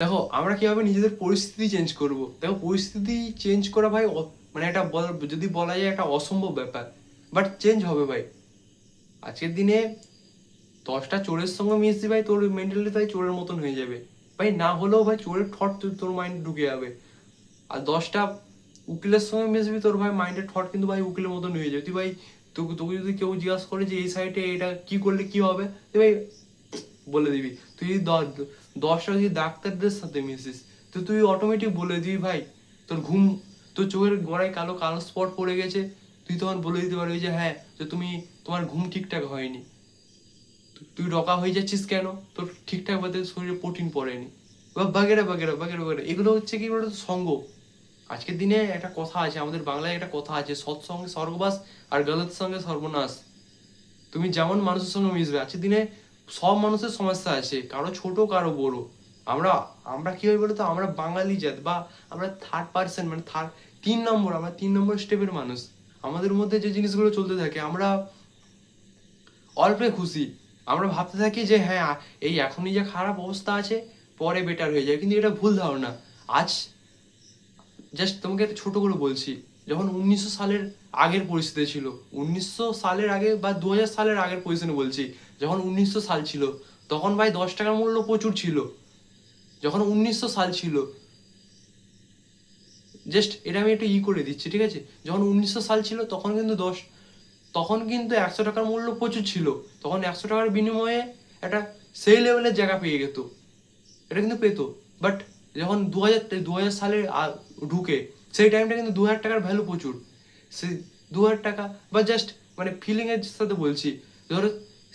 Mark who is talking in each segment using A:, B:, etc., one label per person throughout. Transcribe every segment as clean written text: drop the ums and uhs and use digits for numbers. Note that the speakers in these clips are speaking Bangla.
A: দেখো আমরা কিভাবে নিজেদের পরিস্থিতি চেঞ্জ করব। দেখো পরিস্থিতি চেঞ্জ করা ভাই মানে একটা যদি বলা যায় একটা অসম্ভব ব্যাপার, বাট চেঞ্জ হবে ভাই। আজকের দিনে 10টা চোরের সঙ্গে মিশবি ভাই, তোর মেন্টালিটি তাই চোরের মতন হয়ে যাবে ভাই। না হলেও ভাই চোরের থট তোর মাইন্ড ঢুকে যাবে। আর 10টা উকিলের সঙ্গে মিশবি, তোর ভাই মাইন্ডের থট কিন্তু ভাই উকিলের মতন হয়ে যাবে। তুই ভাই তোকে তোকে যদি কেউ জিজ্ঞাসা করে যে এই সাইডে এটা কি করলে কি হবে, তুই ভাই বলে দিবি। তুই যদি 10টা যদি ডাক্তারদের সাথে মিশিস, তো তুই অটোমেটিক বলে দিবি ভাই তোর ঘুম, তোর চোখের গোড়ায় কালো কালো স্পট পড়ে গেছে, তুই তখন বলে দিতে পারবি যে হ্যাঁ, যে তোমার ঘুম ঠিকঠাক হয়নি, তুই রকা হয়ে যাচ্ছিস কেন, তোর ঠিকঠাক ভাবে শরীরে প্রোটিন পড়েনি, বা বাগেরা বাগেরা বাগেরা বাগেরা। এগুলো হচ্ছে কি বলতো সঙ্গ। আজকের দিনে একটা কথা আছে, আমাদের বাংলায় একটা কথা আছে, সৎসঙ্গে স্বর্গবাস আর গলত সঙ্গে সর্বনাশ। তুমি যেমন মানুষের সঙ্গে মিশবে, আজকের দিনে সব মানুষের সমস্যা আছে, কারো ছোট কারো বড়। আমরা আমরা কি হয় বলতো, আমরা বাঙালি জাত বা আমরা থার্ড পার্সন, মানে আমরা 3 নম্বর স্টেপের মানুষ। আমাদের মধ্যে যে জিনিসগুলো চলতে থাকে, আমরা অল্পে খুশি। আমরা ভাবতে থাকি যে হ্যাঁ, এই এখনই যে খারাপ অবস্থা আছে, পরে বেটার হয়ে যায়, কিন্তু এটা ভুল ধারণা। আজ জাস্ট তোমাকে একটা ছোট করে বলছি, যখন 1900 সালের আগের পরিস্থিতি ছিল, 1900 সালের আগে বা 2000 সালের আগের পজিশনে বলছি, যখন 1900 সাল ছিল, তখন ভাই 10 টাকার মূল্য প্রচুর ছিল। যখন 1900 সাল ছিল, জাস্ট এটা আমি একটু করে দিচ্ছি, ঠিক আছে? যখন 1900 সাল ছিল, তখন কিন্তু 100 টাকার মূল্য প্রচুর ছিল। তখন 100 টাকার বিনিময়ে একটা সেই লেভেলের জায়গা পেয়ে যেত, এটা কিন্তু পেতো। বাট যখন 2000 সালে ঢুকে, সেই টাইমটা কিন্তু 2000 টাকার ভ্যালু প্রচুর। সেই 2000 টাকা বা জাস্ট মানে ফিলিং এর সাথে বলছি, ধরো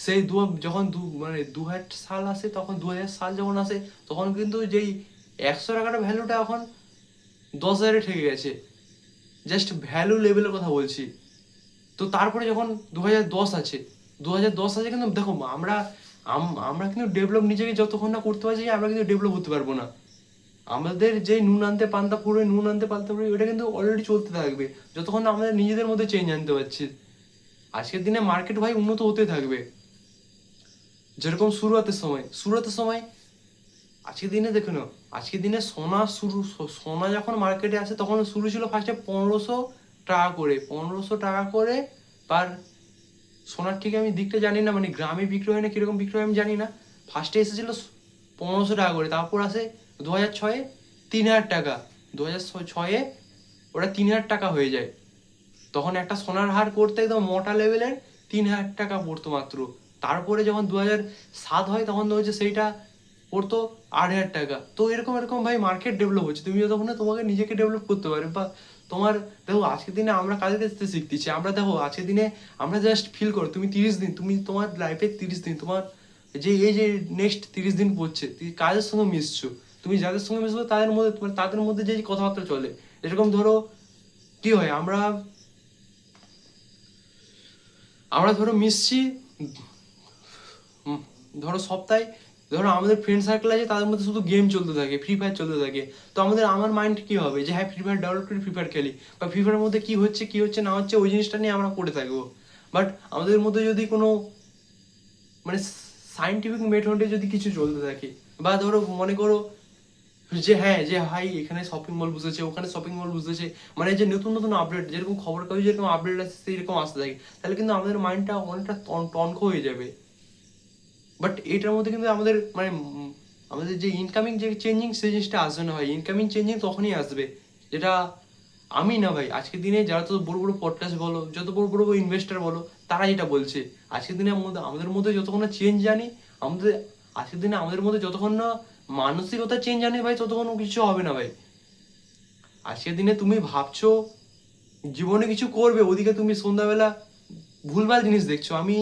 A: সেই যখন 2000 সাল আসে, তখন 2000 সাল যখন আসে, তখন কিন্তু যেই 100 টাকার ভ্যালুটা এখন 10,000-এ ঠেকে গেছে। জাস্ট ভ্যালু লেভেলের কথা বলছি। তো তারপরে যখন 2010 আছে, 2010 আছে, কিন্তু দেখো আমরা কিন্তু ডেভেলপ নিজেকে যতক্ষণ না করতে পারছি, আমরা কিন্তু ডেভেলপ হতে পারবো না। আমাদের যে নুন আনতে পান্তা ফুরোয়, নুন আনতে পান্তা ফুরোয়, ওটা কিন্তু অলরেডি চলতে থাকবে যতক্ষণ না আমাদের নিজেদের মধ্যে চেঞ্জ আনতে পারছি। আজকের দিনে মার্কেট ভাই উন্নত হতে থাকবে। যেরকম শুরুতের সময় আজকের দিনে দেখো না, আজকের দিনে সোনা যখন মার্কেটে আসে, তখন শুরু ছিল ফার্স্টে 1500 টাকা করে, 1500 টাকা করে পার। সোনার ঠিক আমি দিকটা জানি না, মানে গ্রামে বিক্রি হয় না কিরকম বিক্রি হয় আমি জানি না। ফার্স্টে এসেছিল 1500 টাকা করে, তারপর আসে 2006-এ 3000 টাকা, 2006-এ ওটা 3000 টাকা হয়ে যায়। তখন একটা সোনার হার করতে একদম মোটা লেভেলের 3000 টাকা পড়তো মাত্র। তারপরে যখন 2007 হয়, তখন হচ্ছে সেইটা পড়তো 8000 টাকা। তো এরকম এরকম ভাই মার্কেট ডেভেলপ হচ্ছে। তুমি যতক্ষণ না তোমাকে নিজেকে ডেভেলপ করতে পারবে, বা তোমার দেখো আজকের দিনে আমরা কাজে দেখতে শিখতেছি, আমরা দেখো আজকের দিনে আমরা জাস্ট ফিল করো, তুমি 30 দিন, তুমি তোমার লাইফে 30 দিন, তোমার যে নেক্সট 30 দিন পড়ছে, তুমি কাজের সঙ্গে মিশছো, তুমি যাদের সঙ্গে মিশবো তাদের মধ্যে যে কথাবার্তা চলে, এরকম ধরো কি হয়, আমরা আমরা ধরো মিশছি, ধরো সপ্তাহে, ধরো আমাদের ফ্রেন্ড সার্কেল আছে, তাদের মধ্যে শুধু গেম চলতে থাকে, ফ্রি ফায়ার চলতে থাকে। তো আমার মাইন্ড কি হবে যে হ্যাঁ, ফ্রি ফায়ার ডাউনলোড করে ফ্রি ফায়ার খেলি, বা ফ্রি ফায়ারের মধ্যে কি হচ্ছে না হচ্ছে ওই জিনিসটা নিয়ে আমরা পড়ে থাকবো। বাট আমাদের মধ্যে যদি কোনো মানে সাইন্টিফিক মেথডে যদি কিছু চলতে থাকে, বা ধরো মনে করো যে হ্যাঁ, যে ভাই এখানে শপিং মল বসেছে, ওখানে শপিং মল বসেছে, মানে যে নতুন নতুন আপডেট, যেরকম খবর কাগজে যেরকম আপডেট আসছে সেরকম আসতে থাকে, তাহলে কিন্তু আমাদের মাইন্ডটা অনেকটা টনক হয়ে যাবে। বাট এটার মধ্যে কিন্তু আমাদের যে ইনকামিং যে চেঞ্জিং, সেই জিনিসটা আসবে না ভাই। ইনকামিং চেঞ্জিং তখনই আসবে যেটা আমি না ভাই, আজকের দিনে যারা তো বড় বড় পডকাস্ট বলো, যত বড় বড় ইনভেস্টার বলো, তারা যেটা বলছে, আজকের দিনে আমাদের মধ্যে যতক্ষণ না চেঞ্জ জানি, আমাদের আজকের দিনে আমাদের মধ্যে যতক্ষণ না মানসিকতা চেঞ্জ জানি ভাই, ততক্ষণ কিছু হবে না ভাই। আজকের দিনে তুমি ভাবছো জীবনে কিছু করবে, ওদিকে তুমি সন্ধ্যাবেলা ভুলভাল জিনিস দেখছো। আমি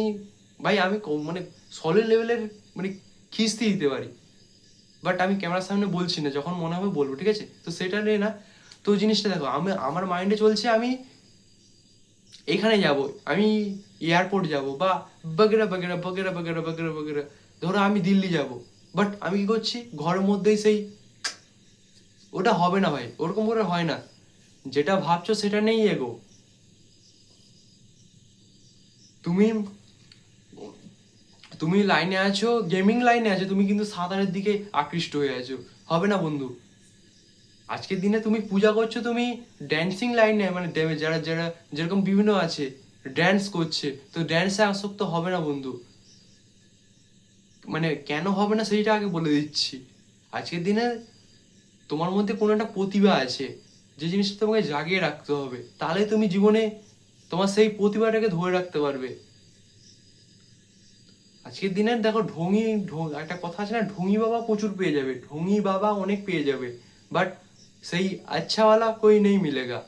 A: মানে সলিড লেভেলের মানে খিস্তি দিতে পারি, বাট আমি ক্যামেরার সামনে বলছি না, যখন মনে হবে বলবো, ঠিক আছে? তো সেটা নিয়ে না, তো জিনিসটা দেখো, আমার মাইন্ডে চলছে আমি এখানে যাব, আমি এয়ারপোর্ট যাব, বা বগেরা বগেরা বগেরা বগেরা বগেরা বগেরা, ধরো আমি দিল্লি যাব, বাট আমি কি করছি ঘরের মধ্যেই সেই, ওটা হবে না ভাই, ওরকম করে হয় না। যেটা ভাবছো সেটা নেই এগো। তুমি তুমি লাইনে আছো, গেমিং লাইনে আছো, তুমি কিন্তু সাঁতারের দিকে আকৃষ্ট হয়ে আছো, হবে না বন্ধু। আজকের দিনে তুমি পূজা করছো, তুমি ড্যান্সিং লাইনে, মানে যারা যারা যেরকম বিভিন্ন আছে ড্যান্স করছে, তো ড্যান্সে আসক্ত হবে না বন্ধু। মানে কেন হবে না সেইটা আগে বলে দিচ্ছি। আজকের দিনে তোমার মধ্যে কোনো একটা প্রতিভা আছে, যে জিনিসটা তোমাকে জাগিয়ে রাখতে হবে, তাহলে তুমি জীবনে তোমার সেই প্রতিভাটাকে ধরে রাখতে পারবে। আজকের দিনে দেখো একটা কথা আছে না, ঢোঙি বাবা প্রচুর পেয়ে যাবে, ঢোঙি বাবা অনেক পেয়ে যাবে, বাট সেই আচ্ছাওয়ালা কই নেই মিলেগা।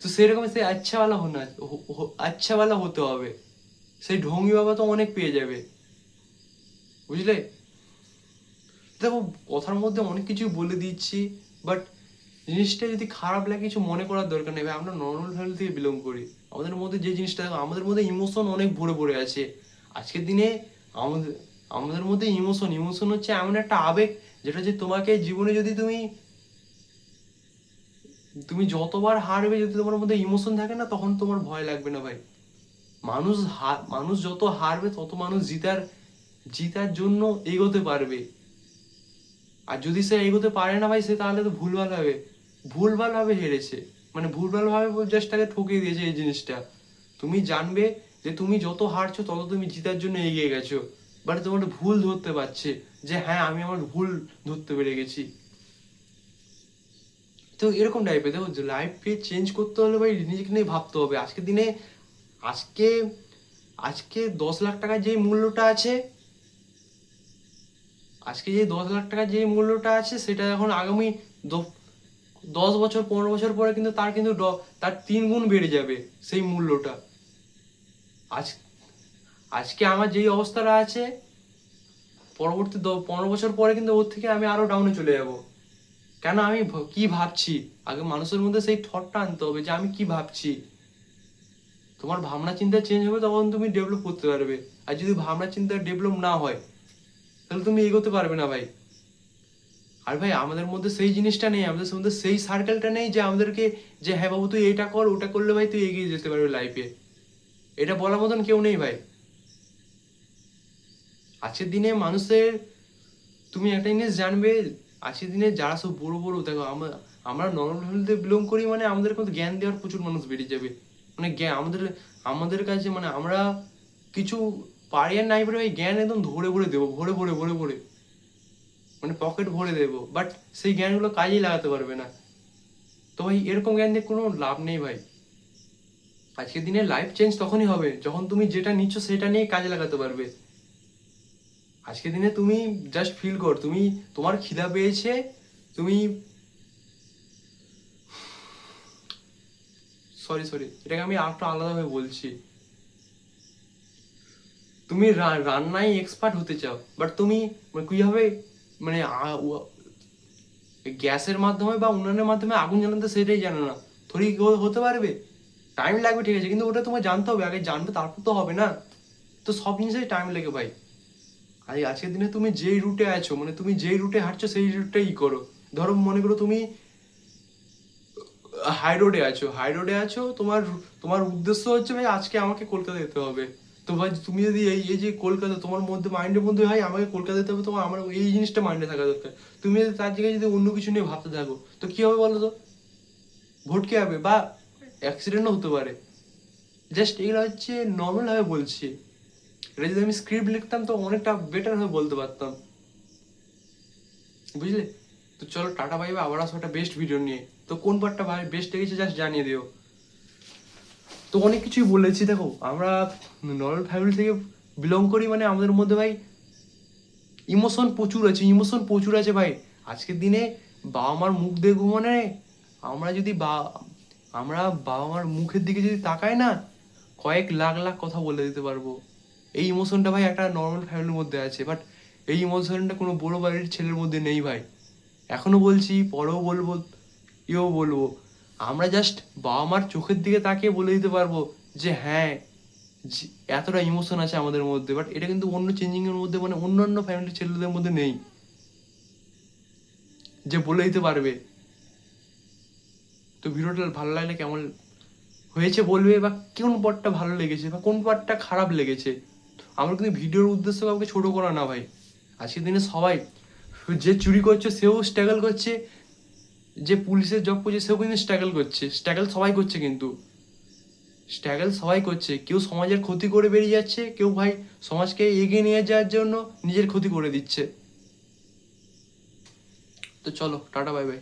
A: তো সেরকম সেই আচ্ছাওয়ালা হতে হবে। সেই ঢোঙি বাবা তো অনেক পেয়ে যাবে, বুঝলে। দেখো কথার মধ্যে অনেক কিছু বলে দিচ্ছি, বাট জিনিসটা যদি খারাপ লাগে কিছু মনে করার দরকার নেই ভাই। আমরা নর্মাল ফ্যামিলি থেকে বিলং করি, আমাদের মধ্যে যে জিনিসটা, আমাদের মধ্যে ইমোশন অনেক ভরে ভরে আছে। আজকের দিনে আমাদের আমাদের মধ্যে ইমোশন হচ্ছে এমন একটা আবেগ, যেটা যে তোমাকে জীবনে যদি তুমি তুমি যতবার হারবে, যদি তোমার মধ্যে ইমোশন থাকে না, তখন তোমার ভয় লাগবে না ভাই। মানুষ যত হারবে তত মানুষ জিতার জন্য এগোতে পারবে। আর যদি সে এগোতে পারে না ভাই, সে তাহলে তো ভুলভাল ভাবে হেরেছে, মানে ভুলভাল ভাবে জাস্ট তাকে ঠকিয়ে দিয়েছে এই জিনিসটা। তুমি জানবে যে তুমি যত হারছো তত তুমি জিতার জন্য এগিয়ে গেছো, বাট তোমার ভুল ধরতে পারছে, যে হ্যাঁ আমি আমার ভুল ধরতে পেরে গেছি। তো এরকম টাইপের দেখো, লাইফকে চেঞ্জ করতে হলে ভাই নিজেকে নিয়ে ভাবতে হবে। আজকের দিনে আজকে আজকে 10 লাখ টাকার যে মূল্যটা আছে, আজকে যে 10 লাখ টাকার যে মূল্যটা আছে, সেটা এখন আগামী 10 বছর 15 বছর পরে কিন্তু তার 3 গুণ বেড়ে যাবে সেই মূল্যটা। আজ আজকে আমার যেই অবস্থাটা আছে, পরবর্তী 15 বছর পরে কিন্তু ওর থেকে আমি আরো ডাউনে চলে যাব। কেন, আমি কি ভাবছি, আগে মানুষের মধ্যে সেই থটটা আনতে হবে যে আমি কি ভাবছি। তোমার ভাবনা চিন্তা চেঞ্জ হবে, তখন তুমি ডেভেলপ করতে পারবে। আর যদি ভাবনা চিন্তা ডেভেলপ না হয়, তাহলে তুমি এগোতে পারবে না ভাই। আর ভাই আমাদের মধ্যে সেই জিনিসটা নেই, আমাদের মধ্যে সেই সার্কেলটা নেই যে আমাদেরকে, যে হ্যাঁ বাবু তুই এটা কর, ওটা করলে ভাই তুই এগিয়ে যেতে পারবি লাইফে। এটা বলার মতন কেউ নেই ভাই। আজকের দিনে মানুষের, তুমি একটা জিনিস জানবে, আজকের দিনে যারা সব বড় বড়, দেখো আমরা নর্মাল ফ্যামিলিতে বিলং করি, মানে আমাদের কিন্তু জ্ঞান দেওয়ার প্রচুর মানুষ বেরিয়ে যাবে। মানে জ্ঞান আমাদের কাছে, মানে আমরা কিছু পারি আর নাই পারি ভাই, জ্ঞান একদম ধরে ভরে দেবো, ভরে মানে পকেট ভরে দেবো, বাট সেই জ্ঞানগুলো কাজেই লাগাতে পারবে না। তো ভাই এরকম জ্ঞান দিয়ে কোনো লাভ নেই ভাই। আজকের দিনে লাইফ চেঞ্জ তখনই হবে যখন তুমি যেটা নিচ্ছ সেটা নিয়ে কাজে লাগাতে পারবে। আজকের দিনে তুমি জাস্ট ফিল কর, তোমার খিদা পেয়েছে, তুমি সরি এটাকে আমি আরেকটু আলাদাভাবে বলছি। তুমি রান্নায় এক্সপার্ট হতে চাও, বাট তুমি কিভাবে, মানে গ্যাসের মাধ্যমে বা উনুনের মাধ্যমে আগুন জ্বালাতে সেটাই জানো না, থোড়ি হতে পারবে? টাইম লাগবে ঠিক আছে, কিন্তু ওটা তোমার জানতে হবে, আগে জানবে তারপর তো হবে না। তো সব জিনিসেই টাইম লাগে ভাই। আর আজকের দিনে তুমি যেই রুটে আছো, মানে তুমি যেই রুটে হাঁটছো সেই রুটটাই করো। ধরো মনে করো তুমি হাই রোডে আছো, তোমার উদ্দেশ্য হচ্ছে ভাই আজকে আমাকে কলকাতা যেতে হবে। তো ভাই তুমি যদি এই এই যে কলকাতা তোমার মধ্যে মাইন্ডের মধ্যে হয় আমাকে কলকাতা যেতে হবে, তোমার আমার এই জিনিসটা মাইন্ডে থাকা দরকার। তুমি যদি তার জায়গায় যদি অন্য কিছু নিয়ে ভাবতে থাকো, তো কি হবে বলো তো? ভটকে যাবে বা অ্যাক্সিডেন্টও হতে পারে। জাস্ট এগুলো হচ্ছে নর্মাল ভাবে বলছি। এটা যদি আমি স্ক্রিপ্ট লিখতাম তো অনেকটা বেটার ভাবে বলতে পারতাম, বুঝলে। তো চলো টাটা বাই বাই, আবার আসো একটা বেস্ট ভিডিও নিয়ে। তো কোন পার্টটা ভাই বেস্ট লেগেছে জাস্ট জানিয়ে দিও। তো অনেক কিছুই বলেছি, দেখো আমরা নর্মাল ফ্যামিলি থেকে বিলং করি, মানে আমাদের মধ্যে ভাই ইমোশন প্রচুর আছে ভাই। আজকের দিনে বাবা মার মুখ দেখবো, মানে আমরা যদি আমরা বাবা মার মুখের দিকে যদি তাকাই না, কয়েক লাখ লাখ কথা বলে দিতে পারবো। এই ইমোশনটা ভাই একটা নর্মাল ফ্যামিলির মধ্যে আছে, বাট এই ইমোশনটা কোনো বড় বাড়ির ছেলের মধ্যে নেই ভাই। এখনো বলছি, পরেও বলবো, বলবো, আমরা জাস্ট বাবা মার চোখের দিকে তাকিয়ে বলে দিতে পারবো যে হ্যাঁ, এতটা ইমোশন আছে আমাদের মধ্যে, বাট এটা কিন্তু অন্য চেঞ্জিং এর মধ্যে, মানে অন্যান্য ফ্যামিলির ছেলেদের মধ্যে নেই যে বলে দিতে পারবে। তো ভিডিওটা ভালো লাগলে কেমন হয়েছে বলবে, বা কোন পার্টটা ভালো লেগেছে বা কোন পার্টটা খারাপ লেগেছে আমার কিন্তু ভিডিওর উদ্দেশ্য কাউকে ছোট করা না ভাই। আজকের দিনে সবাই, যে চুরি করছে সেও স্ট্রাগল করছে, যে পুলিশের জব করছে সেও কিন্তু স্ট্রাগল করছে। স্ট্রাগল সবাই করছে, কিন্তু স্ট্রাগল সবাই করছে। কেউ সমাজের ক্ষতি করে বেরিয়ে যাচ্ছে, কেউ ভাই সমাজকে এগিয়ে নিয়ে যাওয়ার জন্য নিজের ক্ষতি করে দিচ্ছে। তো চলো, টাটা, বাই বাই।